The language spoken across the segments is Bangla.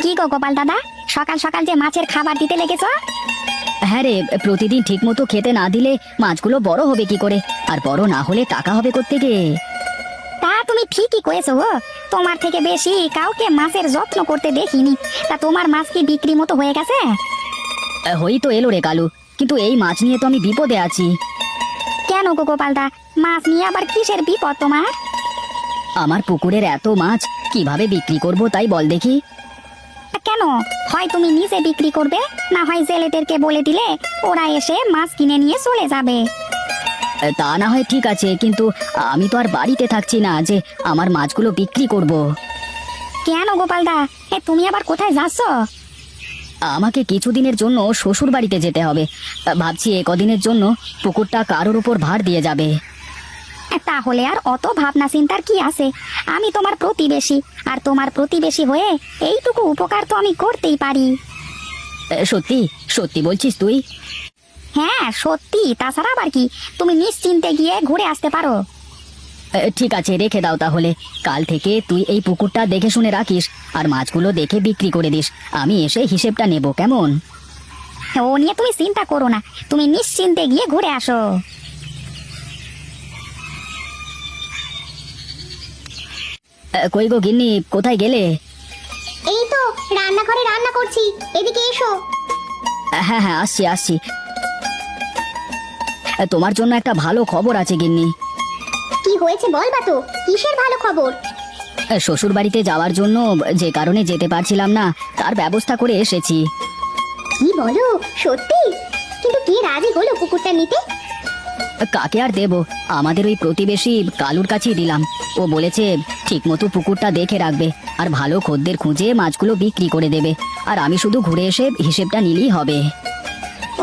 কি গো গোপাল দাদা, সকাল সকাল যে মাছের খাবার দিতে লেগেছ? হ্যাঁ রে, প্রতিদিন ঠিক মতো খেতে না দিলে মাছগুলো বড় হবে কি করে, আর বড় না হলে টাকা হবে কোত্থেকে? তা তুমি ঠিকই কয়েছো গো, তোমার থেকে বেশি কাউকে মাছের যত্ন করতে দেখিনি। তা তোমার মাছ কি বিক্রি মতো হয়ে গেছে? হই তো এলো রে কালু, কিন্তু এই মাছ নিয়ে তো আমি বিপদে আছি। কেন গো গোপালদা, মাছ নিয়ে আবার কিসের বিপদ তোমার? আমার পুকুরের এত মাছ কিভাবে বিক্রি করব তাই বল দেখি। কেন, হয় তুমি নিজে বিক্রি করবে, না হয় জেলেদেরকে বলে দিলে ওরা এসে মাছ কিনে নিয়ে চলে যাবে। তা না হয় ঠিক আছে, কিন্তু আমি তো আর বাড়িতে থাকছি না যে আমার মাছগুলো বিক্রি করব। কেন গোপালদা, তুমি আবার কোথায় যাচ্ছ? আমাকে কিছুদিনের জন্য শ্বশুর বাড়িতে যেতে হবে। ভাবছি কদিনের জন্য পুকুরটা কারোর উপর ভার দিয়ে যাবে। তাহলে আর অত ভাবনা চিন্তার কি আছে? আমি তোমার প্রতিবেশী, আর তোমার প্রতিবেশী হয়ে এইটুকু উপকার তো আমি করতেই পারি। সত্যি সত্যি বলছিস তুই? হ্যাঁ সত্যি, তাছাড়া আবার কি, তুমি নিশ্চিন্তে গিয়ে ঘুরে আসতে পারো। ঠিক আছে, রেখে দাও তাহলে। কাল থেকে তুই এই পুকুরটা দেখে শুনে রাখিস, আর মাছগুলো দেখে বিক্রি করে দিস। আমি এসে হিসেবটা নেব, কেমন? ও নিয়ে তুমি চিন্তা করো না, তুমি নিশ্চিন্তে গিয়ে ঘুরে আসো। কই গো গিন্নি, কোথায় গেলে? এই তো রান্নাঘরে রান্না করছি, এদিকে এসো। হ্যাঁ হ্যাঁ, আসছি আসছি। তোমার জন্য একটা ভালো খবর আছে গিন্নি। কি হয়েছে বলবা তো, কিসের ভালো খবর? শ্বশুর বাড়িতে যাওয়ার জন্য যে কারণে যেতে পারছিলাম না, তার ব্যবস্থা করে এসেছি। কি বলো, সত্যি? কিন্তু কে রাজি হলো পুকুরটা নিতে? কাকে আর দেব, আমাদের ওই প্রতিবেশী কালুর কাছেই দিলাম। ও বলেছে ঠিক মতো পুকুরটা দেখে রাখবে, আর ভালো খদ্দের খুঁজে মাছগুলো বিক্রি করে দেবে, আর আমি শুধু ঘুরে এসে হিসেবটা নিলেই হবে।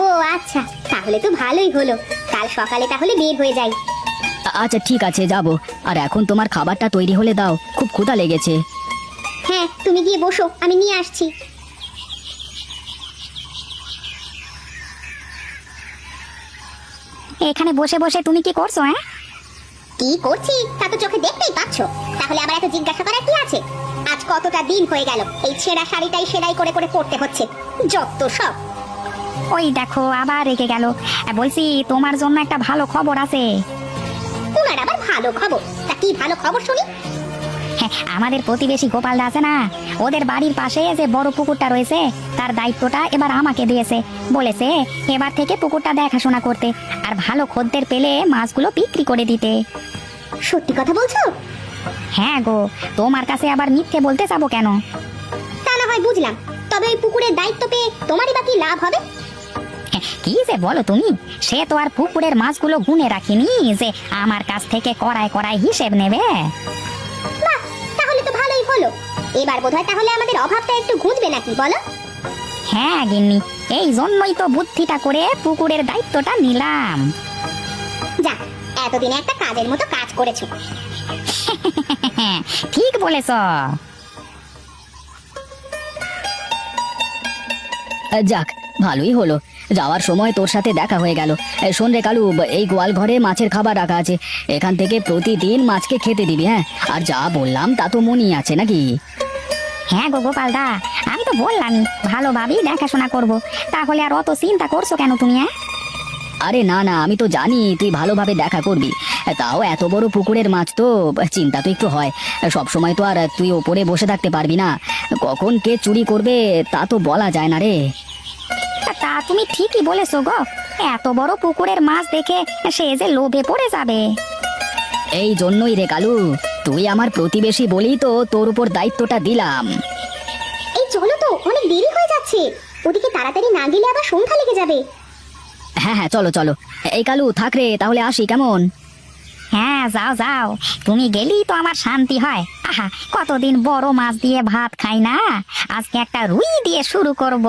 ও আচ্ছা, তাহলে তো ভালোই হলো। কাল সকালে তাহলে বের হয়ে যাই। আচ্ছা ঠিক আছে, যাব। আর এখন তোমার খাবারটা তৈরি হলে দাও, খুব ক্ষুধা লেগেছে। হ্যাঁ, তুমি গিয়ে বসো, আমি নিয়ে আসছি। এখানে বসে বসে তুমি কি করছো? হ্যাঁ, কি করছি তা তো চোখে দেখতেই পাচ্ছ, তাহলে আবার এত জিজ্ঞাসা করার কি আছে? আজ কতটা দিন হয়ে গেল এই ছেঁড়া শাড়িটাই সেলাই করে করে পরতে হচ্ছে, যত সব। ওই দেখো আবার রেগে গেল। বলছি তোমার জন্য একটা ভালো খবর আছে। তোমার আবার ভালো খবর? তা কি ভালো খবর শুনি? হ্যাঁ, আমাদের প্রতিবেশী গোপালদা আছে না, ওদের বাড়ির পাশে যে বড় পুকুরটা রয়েছে, তার দায়িত্বটা এবার আমাকে দিয়েছে। বলেছে এবার থেকে পুকুরটা দেখাশোনা করতে, আর ভালো খদ্দের পেলে মাছগুলো বিক্রি করে দিতে। সত্যি কথা বলছো? হ্যাঁ গো, তোমার কাছে আবার মিথ্যে বলতে যাবো কেন? তা না হয় বুঝলাম, তবে এই পুকুরের দায়িত্ব পেয়ে তোমারই বা কি লাভ হবে? কি যে বলো তুমি, সে তো আর পুকুরের মাছগুলো গুনে রাখিনি যে আমার কাছ থেকে কড়ায় কড়ায় হিসেব নেবে। বাহ, তাহলে তো ভালোই হলো। এবার বোধহয় তাহলে আমাদের অভাবটা একটু ঘুচবে নাকি বলো? হ্যাঁ গিন্নি, এই জন্যই তো বুদ্ধিটা করে পুকুরের দায়িত্বটা নিলাম। যাক, এতদিনে একটা কাজের মতো কাজ করেছো। ঠিক বলেছ। যাক, ভালোই হলো, যাওয়ার সময় তোর সাথে দেখা হয়ে গেল। শোন রে কালু, এই গোয়াল ঘরে মাছের খাবার রাখা আছে, এখান থেকে প্রতিদিন মাছকে খেতে দিবি। হ্যাঁ, আর যা বললাম তা তো মনেই আছে নাকি? হ্যাঁ গো গোপালদা, আমি তো বললামই ভালোভাবেই দেখাশোনা করব। তাহলে আর অত চিন্তা করছো কেন তুমি? হ্যাঁ, আরে না না, আমি তো জানি তুই ভালোভাবে দেখা করবি, তাও এত বড় পুকুরের মাছ তো চিন্তা তো একটু হয়। সব সময় তো আর তুই ওপরে বসে থাকতে পারবি না, কখন কে চুরি করবে তা তো বলা যায় না রে। তা তুমি ঠিকই বলেছো গো, এত বড় পুকুরের মাছ দেখে সে যে লোভে পড়ে যাবে। এই জন্যই রে কালু, তুই আমার প্রতিবেশী বলেই তো তোর উপর দায়িত্বটা দিলাম। এই চলো তো, অনেক দেরি হয়ে যাচ্ছে, ওদিকে তাড়াতাড়ি না গেলে আবার সন্ধ্যা লেগে যাবে। হ্যাঁ হ্যাঁ, চলো চলো। এই কালু থাক রে, তাহলে আসি, কেমন? হ্যাঁ যাও যাও, তুমি গেলেই তো আমার শান্তি হয়। আহা, কতদিন বড় মাছ দিয়ে ভাত খাই না, আজকে একটা রুই দিয়ে শুরু করব।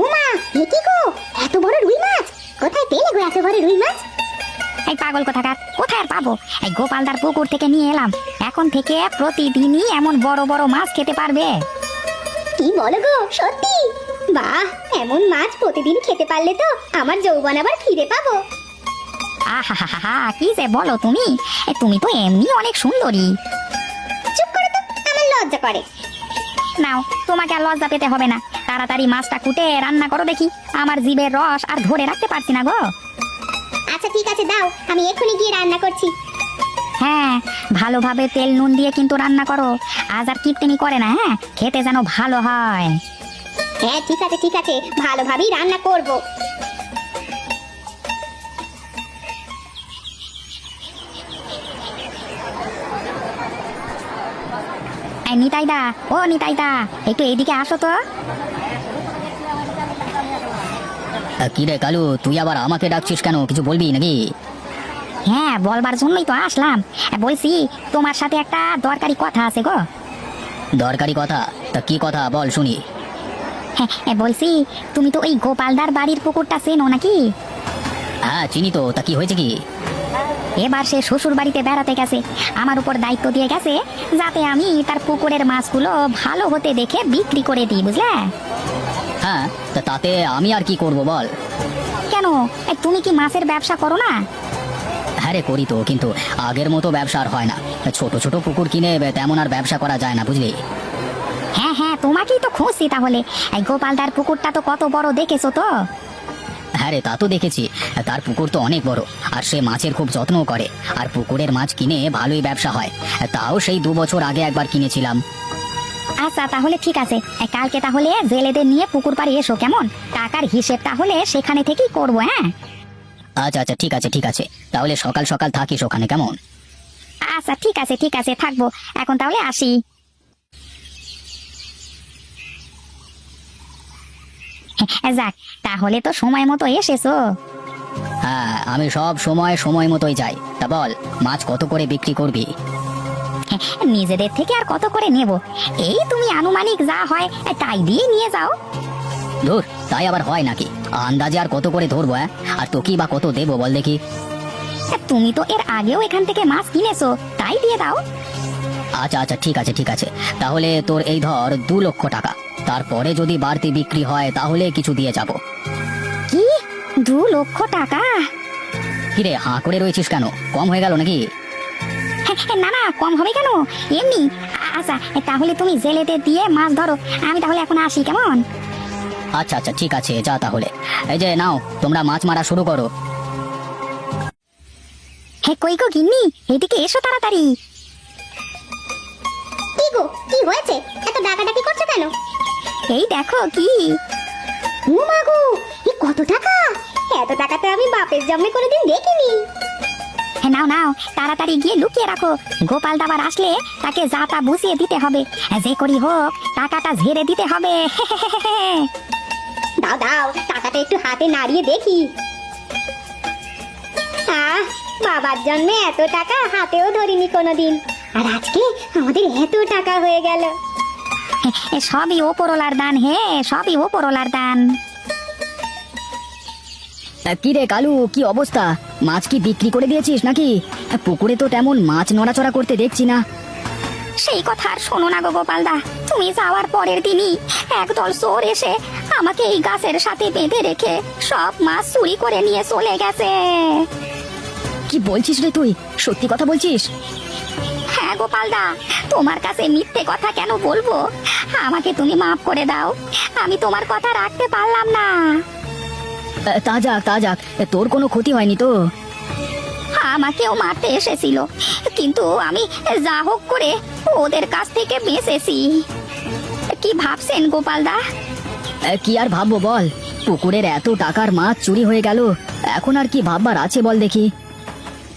উমা, এ কি গো, এত বড় রুই মাছ কোথায় পেলে গো? এত বড় রুই মাছ? এই পাগল কোথাকার, কোথায় আর পাবো? এই গোপালদার পুকুর থেকে নিয়ে এলাম, এখন থেকে প্রতিদিনই এমন বড় বড় মাছ খেতে পারবে। কি বলো গো, সত্যি? বাহ, এমন মাছ প্রতিদিন খেতে পারলে তো আমার যৌবন আবার ফিরে পাবো। আহা হা হা, কি যে বলো তুমি! তুমি তো এমনি অনেক সুন্দরী। চুপ করে তো, আমার লজ্জা করে। নাও, তোমাকে আর লজ্জা পেতে হবে না। তাড়াতাড়ি মাছটা কুটে রান্না করো দেখি, আমার জিভের রস আর ধরে রাখতে পারছি না গো। আচ্ছা ঠিক আছে, দাও, আমি এক্ষুনি গিয়ে রান্না করছি। হ্যাঁ, ভালোভাবে তেল নুন দিয়ে কিন্তু রান্না করো। আজ আর কিপটেমি করে না, হ্যাঁ, খেতে যেন ভালো হয়। হ্যাঁ ঠিক আছে ঠিক আছে, ভালোভাবেই রান্না করব। এই নিতাইদা, ও নিতাইদা, একটু এইদিকে আসো তো। কি রে কালু, তুই আবার আমাকে ডাকছিস কেন? কিছু বলবি নাকি? হ্যাঁ, বলবার জন্যই তো আসলাম। বলছি, তোমার সাথে একটা দরকারি কথা আছে গো। দরকারি কথা? তা কি কথা বল শুনি। হ্যাঁ, বলছি, তুমি তো ওই গোপালদার বাড়ির পুকুরটা চেনো নাকি? হ্যাঁ চিনি তো, তা কি হয়েছে কি? এবার সে শ্বশুর বাড়িতে বেড়াতে গেছে, আমার উপর দায়িত্ব দিয়ে গেছে যাতে আমি তার পুকুরের মাছগুলো ভালো হতে দেখে বিক্রি করে দিই, বুঝলে? হ্যাঁ, তা তাতে আমি আর কি করব বল। কেন, তুমি কি মাছের ব্যবসা করো না? হ্যাঁ রে, করি তো, কিন্তু আগের মতো ব্যবসা আর হয় না। ছোট ছোট পুকুর কিনে তেমন আর ব্যবসা করা যায় না, বুঝলি? হ্যাঁ হ্যাঁ, তোমাকেই তো খুঁজছি তাহলে। এই গোপালদার পুকুরটা তো কত বড়, দেখেছো তো? হ্যাঁ রে, তা তো দেখেছি। তার পুকুর তো অনেক বড়, আর সে মাছের খুব যত্নও করে। আর পুকুরের মাছ কিনে ভালোই ব্যবসা হয়। তাও সেই 2 বছর আগে একবার কিনেছিলাম। আচ্ছা তাহলে ঠিক আছে, কালকে তাহলে জেলেদের নিয়ে পুকুর পাড়ে এসো, কেমন? টাকার হিসেব তাহলে সেখানে থেকেই করবো, হ্যাঁ? আচ্ছা আচ্ছা, ঠিক আছে ঠিক আছে, তাহলে সকাল সকাল থাকিস ওখানে, কেমন? আচ্ছা ঠিক আছে ঠিক আছে, থাকবো। এখন তাহলে আসি। যাক, তাহলে তো সময় মতো এসেছো। হ্যাঁ, আমি সব সময় সময় মতোই যাই। তা বল, মাছ কত করে বিক্রি করবি? নিজেদের থেকে আর কত করে নেব? এই তুমি আনুমানিক যা হয় তাই দিয়ে নিয়ে যাও। ধুর, তাই আবার হয় নাকি? আন্দাজে আর কত করে ধরবো? আর তোকেই বা কত দেবো বল দেখি? তুমি তো এর আগেও এখান থেকে মাছ কিনেছো, তাই দিয়ে দাও। আচ্ছা আচ্ছা, ঠিক আছে ঠিক আছে, তাহলে তোর এই ধর 2 লক্ষ টাকা। তারপরে যদি বাড়তি বিক্রি হয় তাহলে কিছু দিয়ে যাব। কি, 2 লক্ষ টাকা? কিরে, হাঁ করে রয়েছিস কেন? কম হয়ে গেল নাকি? না না, কম হবে কেন, এমনি। আচ্ছা তাহলে তুমি জেলেদের দিয়ে মাছ ধরো, আমি তাহলে এখন আসি, কেমন? আচ্ছা আচ্ছা, ঠিক আছে, যা তাহলে। এই যে নাও, তোমরা মাছ মারা শুরু করো। হে, কই গো গিন্নি, এদিকে এসো তাড়াতাড়ি। কি গো, কি হয়েছে? এত ডাকাডাকি করছো কেন? এই দেখো কি। ও মা গো, এই কত টাকা! এত টাকা তো আমি বাপের জন্মে কোনোদিন দেখিনি। নাও নাও, তাড়াতাড়ি গিয়ে লুকিয়ে রাখো। গোপাল দাবার আসলে তাকে যা তা বুঝিয়ে দিতে হবে, যে করি হোক টাকাটা ঝেড়ে দিতে হবে। দাও দাও, টাকাটা একটু হাতে নাড়িয়ে দেখি। আহ, বাবার জন্মে এত টাকা হাতেও ধরিনি কোনোদিন, আর আজকে আমাদের এত টাকা হয়ে গেল। সবই ওপরওয়ালার দান, হে, সবই ওপরওয়ালার দান। কি রে কালু, কি অবস্থা? মাছ কি বিক্রি করে দিয়েছিস নাকি? পুকুরে তো তেমন মাছ নড়াচড়া করতে দেখছি না। সেই কথা আর শোনো না গো গোপালদা, তুমি যাওয়ার পরের দিনই একদল চোর এসে আমাকে এই গাছের সাথে বেঁধে রেখে সব মাছ চুরি করে নিয়ে চলে গেছে। কি বলছিস রে তুই? সত্যি কথা বলছিস? হ্যাঁ গোপালদা, তোমার কাছে মিথ্যে কথা কেন বলবো? আমাকে তুমি মাফ করে দাও, আমি তোমার কথা রাখতে পারলাম না। তা যাক তা যাক, তোর কোনো ক্ষতি হয়নি তো? আমাকেও মারতে এসেছিল, কিন্তু আমি যা হোক করে ওদের কাছ থেকে বেঁচেছি। কি ভাবছেন গোপালদা? কি আর ভাববো বল, পুকুরের এত টাকার মাছ চুরি হয়ে গেল, এখন আর কি ভাববার আছে বল দেখি?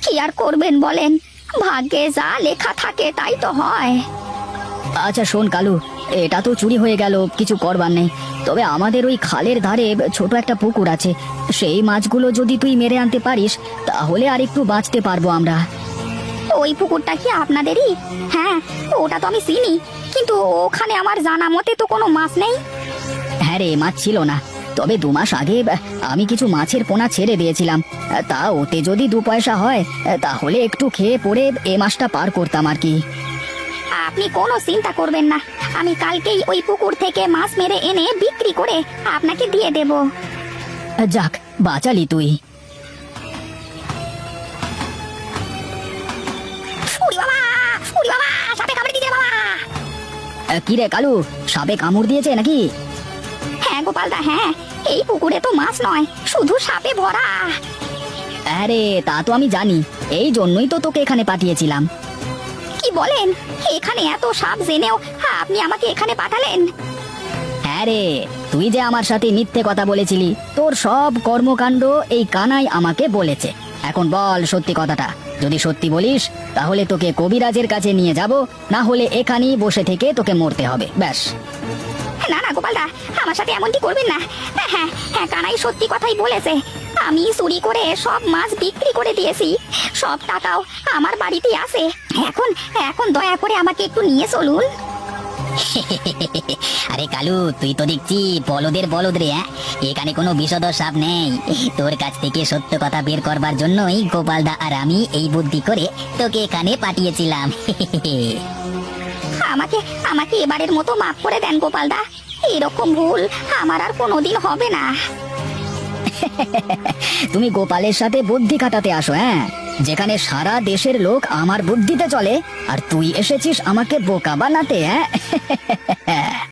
কি আর করবেন বলেন, ভাগ্যে যা লেখা থাকে তাই তো হয়। আচ্ছা শোন কালু, এটা তো চুরি হয়ে গেল, কিছু করবার নেই। তবে আমাদের ওই খালের ধারে ছোট একটা পুকুর আছে, সেই মাছগুলো যদি তুই মেরে আনতে পারিস তাহলে আর একটু বাঁচতে পারবো আমরা। ওই পুকুরটা কি আপনাদেরই? হ্যাঁ, ওটা তো আমি চিনি, কিন্তু ওখানে আমার জানা মতে তো কোনো মাছ নেই। হ্যাঁ রে, মাছ ছিল না, তবে 2 মাস আগে আমি কিছু মাছের পোনা ছেড়ে দিয়েছিলাম। তা ওতে যদি 2 পয়সা হয় তাহলে একটু খেয়ে পড়ে এ মাসটা পার করতাম আর কি। আপনি কোনো চিন্তা করবেন না, আমি কালকেই ওই পুকুর থেকে মাছ মেরে এনে বিক্রি করে আপনাকে দিয়ে দেব। যাক, বাঁচালি তুই। উড়ি বাবা, উড়ি বাবা, সাপে কামড়ে দিয়েছে বাবা। কি রে কালু, সাপে কামড় দিয়েছে নাকি? হ্যাঁ গোপালদা, হ্যাঁ, এই পুকুরে তো মাছ নয়, শুধু সাপে ভরা। আরে তা তো আমি জানি, এই জন্যই তো তোকে এখানে পাঠিয়েছিলাম। কি বলেন, এখানে এত সাপ জেনেও আপনি আমাকে এখানে পাঠালেন? হ্যাঁ রে, তুই যে আমার সাথে মিথ্যে কথা বলেছিলি, তোর সব কর্মকাণ্ড এই কানাই আমাকে বলেছে। এখন বল সত্যি কথাটা, যদি সত্যি বলিস তাহলে তোকে কবিরাজের কাছে নিয়ে যাব, না হলে এখানেই বসে থেকে তোকে মরতে হবে, ব্যাস। না না গোপালদা, আমার সাথে এমনটি করবেন না। হ্যাঁ হ্যাঁ, কানাই সত্যি কথাই বলেছে, আমি চুরি করে সব মাছ বিক্রি করে দিয়েছি, সব টাকাও আমার বাড়িতেই আছে। এখন এখন দয়া করে আমাকে একটু নিয়ে চলুন। আরে কালু, তুই তো দেখছি বলদের বলদ রে। এখানে কোনো বিষধর সাপ নেই। তোর কাছ থেকে সত্য কথা বের করবার জন্যই গোপালদা আর আমি এই বুদ্ধি করে তোকে এখানে পাঠিয়েছিলাম। আমাকে আমাকে এবারের মতো মাফ করে দেন গোপালদা, এরকম ভুল আমার আর কোনোদিন হবে না। তুমি গোপালের সাথে বুদ্ধি খাটাতে আসো, হ্যাঁ, যেখানে সারা দেশের লোক আমার বুদ্ধিতে চলে, আর তুই এসেছিস আমাকে বোকা বানাতে, হ্যাঁ।